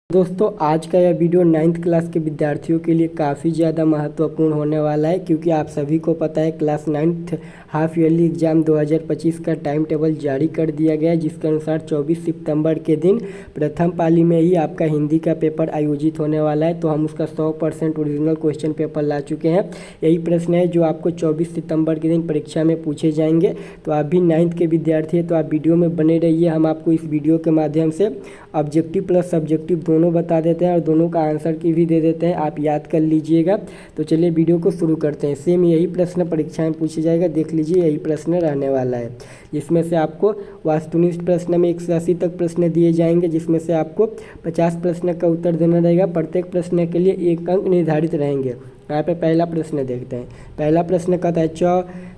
दोस्तों आज का यह वीडियो 9th क्लास के विद्यार्थियों के लिए काफ़ी ज़्यादा महत्वपूर्ण होने वाला है, क्योंकि आप सभी को पता है class 9th half yearly exam 2025 का टाइम टेबल जारी कर दिया गया है, जिसके अनुसार 24 सितंबर के दिन प्रथम पाली में ही आपका हिंदी का पेपर आयोजित होने वाला है। तो हम उसका 100% ओरिजिनल क्वेश्चन पेपर ला चुके हैं। यही प्रश्न है जो आपको 24 सितंबर के दिन परीक्षा में पूछे जाएंगे। तो आप भी 9th के विद्यार्थी हैं तो आप वीडियो में बने रहिए। हम आपको इस वीडियो के माध्यम से ऑब्जेक्टिव प्लस सब्जेक्टिव दोनों बता देते हैं और दोनों का आंसर की भी दे देते हैं, आप याद कर लीजिएगा। तो चलिए वीडियो को शुरू करते हैं। सेम यही प्रश्न परीक्षा में पूछा जाएगा, देख लीजिए यही प्रश्न रहने वाला है, जिसमें से आपको वस्तुनिष्ठ प्रश्न में 180 तक प्रश्न दिए जाएंगे, जिसमें से आपको 50 प्रश्न का उत्तर देना रहेगा। प्रत्येक प्रश्न के लिए 1 अंक निर्धारित रहेंगे। यहाँ पे पहला प्रश्न देखते हैं। पहला प्रश्न कहता है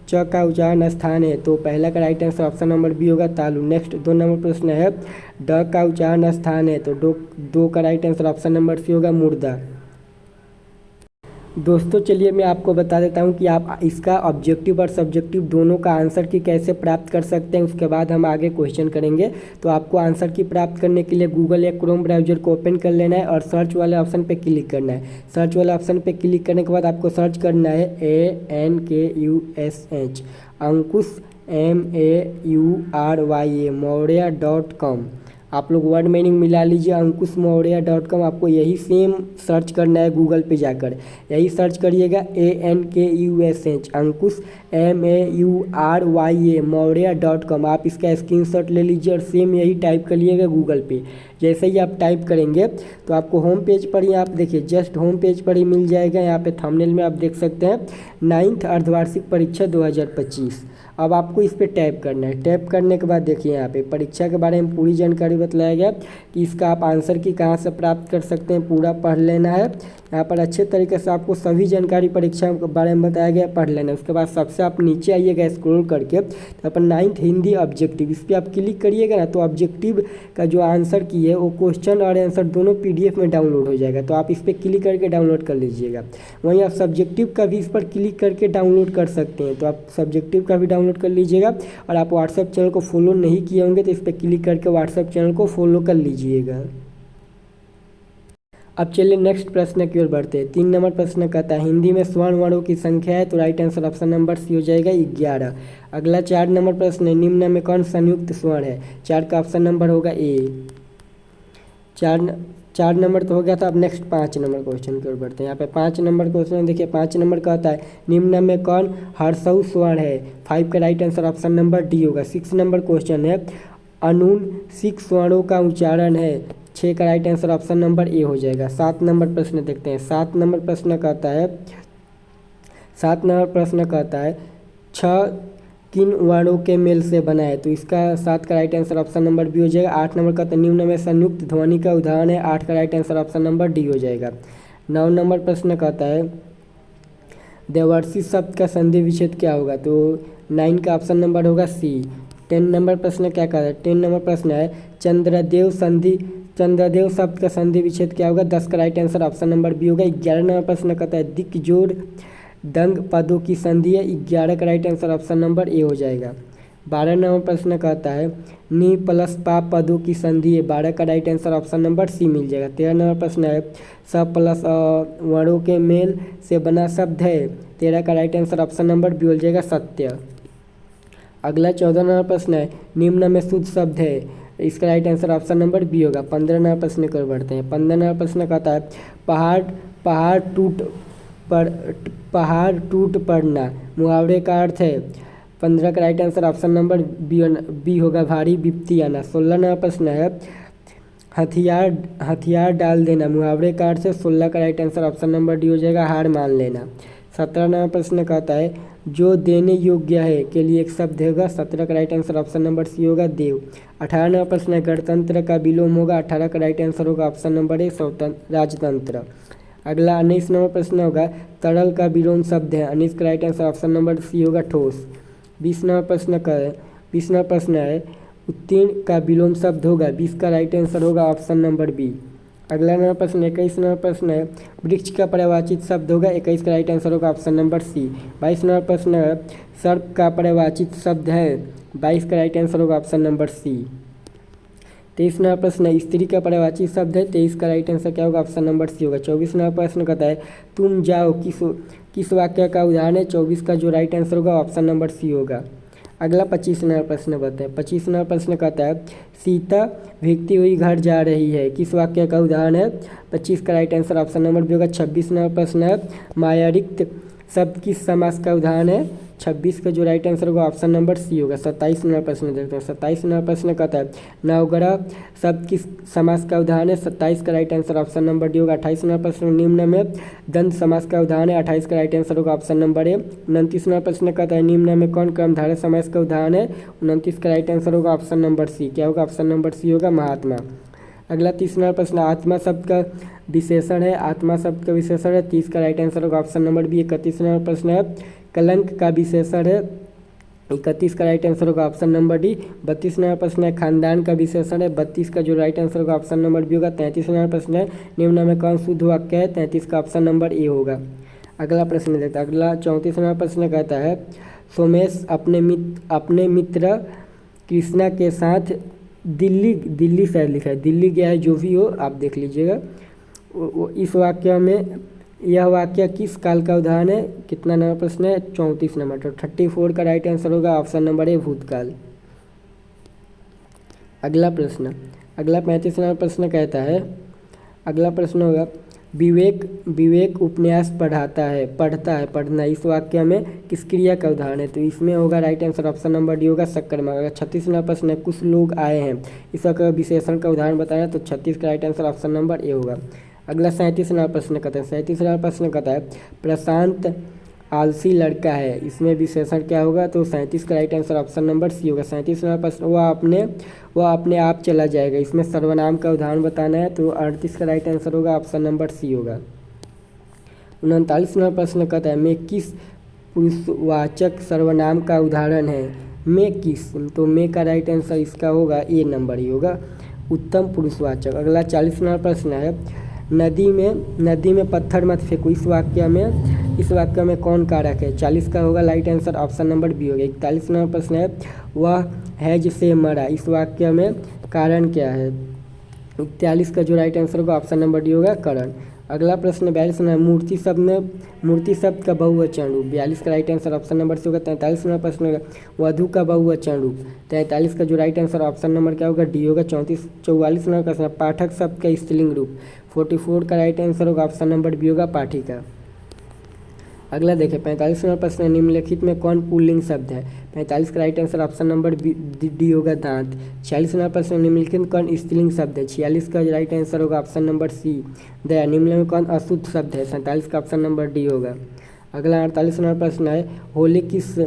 च का उच्चारण स्थान है, तो पहला का right answer option number B होगा तालु। नेक्स्ट 2 नंबर प्रश्न है ड का उच्चारण स्थान है, तो दो का right answer option number C होगा मुर्दा। दोस्तों चलिए मैं आपको बता देता हूं कि आप इसका ऑब्जेक्टिव और सब्जेक्टिव दोनों का आंसर की कैसे प्राप्त कर सकते हैं, उसके बाद हम आगे क्वेश्चन करेंगे। तो आपको आंसर की प्राप्त करने के लिए गूगल या क्रोम ब्राउजर को ओपन कर लेना है और सर्च वाले ऑप्शन पे क्लिक करना है। सर्च वाले ऑप्शन पे क्लिक करने के बाद आपको सर्च करना है ANKUSH अंकुश MAURYA मौर्या.com। आप लोग वर्ड मीनिंग मिला लीजिए, अंकुश मौर्या.com। आपको यही सेम सर्च करना है गूगल पे जाकर, यही सर्च करिएगा ANKUSH अंकुश MAURYA मौर्या.com। आप इसका स्क्रीनशॉट ले लीजिए और सेम यही टाइप करिएगा गूगल पे। जैसे ही आप टाइप करेंगे तो आपको होम पेज पर ही, आप देखिए जस्ट होम पेज पर ही मिल जाएगा। यहाँ पे थंबनेल में आप देख सकते हैं 9th अर्धवार्षिक परीक्षा 2025। अब आपको इस पर टैप करना है। टैप करने के बाद देखिए यहाँ पे परीक्षा के बारे में पूरी जानकारी बताया गया कि इसका आप आंसर की कहाँ से प्राप्त कर सकते हैं, पूरा पढ़ लेना है। यहाँ पर अच्छे तरीके से आपको सभी जानकारी परीक्षा के बारे में बताया गया, पढ़ लेना है। उसके बाद सबसे आप नीचे आइएगा स्क्रॉल करके, तो अपन 9th हिंदी ऑब्जेक्टिव इस पर आप क्लिक करिएगा ना, तो ऑब्जेक्टिव का जो आंसर की है वो क्वेश्चन और आंसर दोनों PDF में डाउनलोड हो जाएगा। तो आप इस पर क्लिक करके डाउनलोड कर लीजिएगा। वहीं आप सब्जेक्टिव का भी इस पर क्लिक करके डाउनलोड कर सकते हैं, तो आप सब्जेक्टिव का भी डाउनलोड कर लीजिएगा। और आप व्हाट्सएप चैनल को फॉलो नहीं किए होंगे तो इस पर क्लिक करके व्हाट्सएप चैनल को फॉलो कर लीजिएगा। अब चलिए नेक्स्ट प्रश्न की ओर बढ़ते हैं। 3 नंबर प्रश्न कहता है हिंदी में स्वर्ण वर्णों की संख्या है, तो right answer option number C हो जाएगा 11। अगला 4 नंबर प्रश्न है निम्न में कौन संयुक्त स्वर्ण है, 4 का ऑप्शन नंबर होगा ए। 4 नंबर तो हो गया था। अब नेक्स्ट 5 नंबर क्वेश्चन की ओर बढ़ते हैं। यहाँ पे 5 नंबर क्वेश्चन देखिए, 5 नंबर कहता है निम्न में कौन हर्षऊ स्वर्ण है, 5 का right answer option number D होगा। 6 नंबर क्वेश्चन है अनुनासिक स्वर्णों का उच्चारण है, 6 का right answer option number A हो जाएगा। 7 नंबर प्रश्न देखते हैं। 7 नंबर प्रश्न कहता है 6 किन वर्णों के मेल से बना है, तो इसका 7 का right answer option number B हो जाएगा। 8 नंबर कहता है निम्न में संयुक्त ध्वनि का उदाहरण है, 8 का right answer option number D हो जाएगा। 9 नंबर प्रश्न कहता है देवर्षि शब्द का संधि विच्छेद क्या होगा, तो 9 का ऑप्शन नंबर होगा सी। 10 नंबर प्रश्न क्या कहता है, 10 नंबर प्रश्न है चंद्रदेव शब्द का संधि विच्छेद क्या होगा, 10 का right answer option number B होगा। 11 नंबर प्रश्न कहता है दिक जोड़ दंग पदों की संधि है, 11 का right answer option number A हो जाएगा। 12 नंबर प्रश्न कहता है नी प्लस पा पदों की संधि है, 12 का right answer option number C मिल जाएगा। 13 नंबर प्रश्न है स प्लस वर्णों के मेल से बना शब्द है, 13 का right answer option number B हो जाएगा सत्य। अगला 14 नंबर प्रश्न है निम्न में शुद्ध शब्द है, इसका right answer option number B होगा। 15 नंबर प्रश्न कर बढ़ते हैं। 15 नंबर प्रश्न कहता है पहाड़ टूट पड़ना मुहावरे का अर्थ है, 15 का right answer option number B होगा भारी विपत्ति आना। 16 नंबर प्रश्न है हथियार डाल देना मुहावरे का अर्थ है, 16 का right answer option number D हो जाएगा हार मान लेना। 17 नंबर प्रश्न कहता है जो देने योग्य है के लिए एक शब्द होगा, 17 का right answer option number C होगा देव। 18 नंबर प्रश्न है गणतंत्र का विलोम होगा, 18 का राइट आंसर होगा ऑप्शन नंबर ए राजतंत्र। अगला 19 नंबर प्रश्न होगा तरल का विलोम शब्द है, 19 का right answer option number C होगा ठोस। 20 नंबर प्रश्न है उत्तीर्ण का विलोम शब्द होगा, 20 का राइट आंसर होगा ऑप्शन नंबर बी। अगला नंबर प्रश्न 21 नंबर प्रश्न है वृक्ष का पर्यायवाचित शब्द होगा, 21 का राइट आंसर होगा ऑप्शन नंबर सी। 22 नंबर प्रश्न है सर्प का पर्यायवाचित शब्द है, 22 का राइट आंसर होगा ऑप्शन नंबर सी। 23 नंबर प्रश्न, स्त्री का पर्यायवाची शब्द है। 23 का राइट आंसर क्या होगा? ऑप्शन नंबर सी होगा। 24 नंबर प्रश्न कहता है तुम जाओ किस वाक्य का उदाहरण है? 24 का जो राइट आंसर होगा ऑप्शन नंबर सी होगा। अगला 25 नंबर प्रश्न बताएं। 25 नंबर प्रश्न कहता है सीता भीगती हुई घर जा रही है, किस वाक्य का उदाहरण है? 25 का right answer option number B होगा। 26 नंबर प्रश्न है मायारिक्त शब्द किस समास का उदाहरण है? 26 का जो राइट आंसर होगा ऑप्शन नंबर सी होगा। 27 नंबर प्रश्न देखते हैं। 27 नंबर प्रश्न कहता है नवग्रह शब्द किस समास का उदाहरण है? 27 का right answer option number D होगा। 28 नंबर प्रश्न निम्न में द्वंद्व समास का उदाहरण है। 28 का राइट आंसर होगा ऑप्शन नंबर ए। 29 नंबर प्रश्न कहता है निम्न में कौन कर्मधारय समास का उदाहरण है? 29 का राइट आंसर होगा ऑप्शन नंबर सी। क्या होगा? ऑप्शन नंबर सी होगा महात्मा। अगला 30 नंबर प्रश्न आत्मा शब्द का विशेषण है। आत्मा शब्द का विशेषण है। 30 का राइट आंसर होगा ऑप्शन नंबर बी। 31 नंबर प्रश्न है कलंक का विशेषण है। 31 का राइट आंसर होगा ऑप्शन नंबर डी। 32 नंबर प्रश्न है खानदान का विशेषण है। 32 का जो राइट आंसर होगा ऑप्शन नंबर बी होगा। 33 नंबर प्रश्न है निम्न में कौन शुद्ध वाक्य है? 33 का ऑप्शन नंबर ए होगा। अगला प्रश्न देखते हैं। अगला 34 नंबर प्रश्न कहता है सोमेश अपने मित्र कृष्णा के साथ दिल्ली शहर लिखा है, दिल्ली गया है, जो भी हो आप देख लीजिएगा। इस वाक्य में यह वाक्य किस काल का उदाहरण है? कितना नंबर प्रश्न है? 34 नंबर। तो 34 का राइट आंसर होगा ऑप्शन नंबर ए भूतकाल। अगला 35 नंबर प्रश्न कहता है अगला प्रश्न होगा विवेक उपन्यास पढ़ना इस वाक्य में किस क्रिया का उदाहरण है? तो इसमें होगा right answer option number D होगा सक्रमा। अगर 36 नंबर प्रश्न है कुछ लोग आए हैं, इस वाक्य विशेषण का उदाहरण बताया तो 36 का right answer option number A होगा। अगला 37 नंबर प्रश्न कहता है 37 नंबर प्रश्न कहता है प्रशांत आलसी लड़का है, इसमें विशेषण क्या होगा? तो 37 का right answer option number C होगा। 37 नंबर प्रश्न वह अपने आप चला जाएगा, इसमें सर्वनाम का उदाहरण बताना है तो 38 का राइट आंसर होगा ऑप्शन नंबर सी होगा। 39 नंबर प्रश्न कहता है मैं किस पुरुषवाचक सर्वनाम का उदाहरण है? मैं किस, तो मैं का राइट आंसर इसका होगा ए नंबर ही होगा, उत्तम पुरुषवाचक। अगला 40 नंबर प्रश्न है नदी में पत्थर मत फेंको, इस वाक्य में कौन कारक है? 40 का होगा right answer option number B होगा। 41 नंबर प्रश्न है वह हैज से मरा, इस वाक्य में कारण क्या है? 41 का जो राइट आंसर होगा ऑप्शन नंबर डी होगा कारण। अगला प्रश्न 42 नंबर मूर्ति शब्द का बहुवचन रूप, 42 का राइट आंसर ऑप्शन नंबर से होगा। 43 नंबर प्रश्न होगा वधु का बहुवचन रूप, 43 का जो राइट आंसर ऑप्शन नंबर क्या होगा? डी होगा। 44 नंबर प्रश्न पाठक शब्द का स्त्रीलिंग रूप, 44 का राइट आंसर होगा ऑप्शन नंबर बी होगा पाठिका। अगला देखें 45 नंबर प्रश्न निम्नलिखित में कौन पुल्लिंग शब्द है? 45 का right answer option number D होगा दांत। 46 नंबर प्रश्न निम्नलिखित कौन स्त्रीलिंग शब्द है? 46 का राइट आंसर होगा ऑप्शन नंबर सी दया। निम्न में कौन अशुद्ध शब्द है? 47 का ऑप्शन नंबर डी होगा। अगला 48 नंबर प्रश्न है होली किस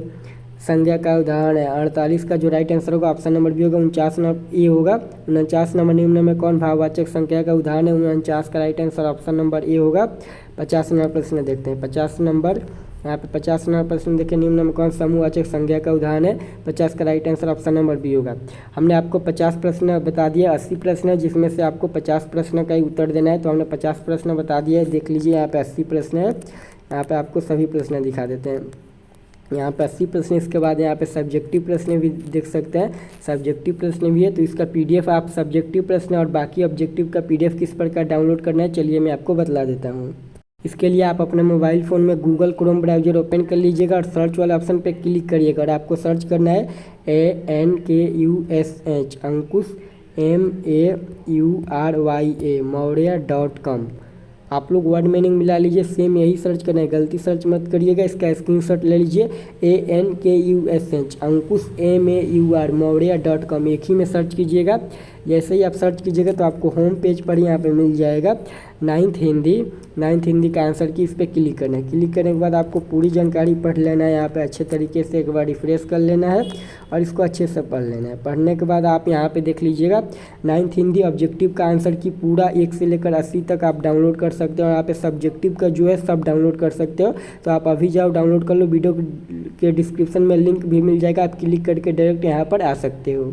संज्ञा का उदाहरण है? 48 का जो राइट आंसर होगा ऑप्शन नंबर बी होगा। 49 नंबर ए होगा। 49 नंबर निम्न में कौन भाववाचक संख्या का उदाहरण है? 49 का right answer option number A होगा। 50 नंबर प्रश्न देखते हैं। 50 नंबर यहाँ पे 50 नंबर प्रश्न देखें निम्न में कौन समूहवाचक संज्ञा का उदाहरण है? 50 का right answer option number B होगा। हमने आपको 50 प्रश्न बता दिया, 80 प्रश्न है जिसमें से आपको 50 प्रश्न का ही उत्तर देना है, तो हमने 50 प्रश्न बता दिया है। देख लीजिए यहाँ पे 80 प्रश्न है, यहाँ पे आपको सभी प्रश्न दिखा देते हैं। यहाँ पे 80 प्रश्न, इसके बाद यहाँ पे सब्जेक्टिव प्रश्न भी देख सकते हैं, सब्जेक्टिव प्रश्न भी है। तो इसका पीडीएफ आप सब्जेक्टिव प्रश्न और बाकी ऑब्जेक्टिव का पीडीएफ किस प्रकार डाउनलोड करना है चलिए मैं आपको बतला देता हूँ। इसके लिए आप अपने मोबाइल फ़ोन में गूगल क्रोम ब्राउज़र ओपन कर लीजिएगा और सर्च वाले ऑप्शन पे क्लिक करिएगा और आपको सर्च करना है ANKUSH अंकुश MAURYA मौर्या.com। आप लोग वर्ड मीनिंग मिला लीजिए, सेम यही सर्च करना है, गलती सर्च मत करिएगा। इसका स्क्रीनशॉट ले लीजिए ANKUSH अंकुश MAUR मौर्या.com, एक ही में सर्च कीजिएगा। जैसे ही आप सर्च कीजिएगा तो आपको होम पेज पर यहाँ पे मिल जाएगा 9th हिंदी का आंसर की, इस पर क्लिक करना है। क्लिक करने के बाद आपको पूरी जानकारी पढ़ लेना है, यहाँ पे अच्छे तरीके से एक बार रिफ्रेश कर लेना है और इसको अच्छे से पढ़ लेना है। पढ़ने के बाद आप यहाँ पे देख लीजिएगा 9th हिंदी ऑब्जेक्टिव का आंसर की पूरा 1 से लेकर 80 तक आप डाउनलोड कर सकते हो। यहाँ पे सब्जेक्टिव का जो है सब डाउनलोड कर सकते हो, तो आप अभी जाओ डाउनलोड कर लो। वीडियो के डिस्क्रिप्शन में लिंक भी मिल जाएगा, आप क्लिक करके डायरेक्ट यहाँ पर आ सकते हो।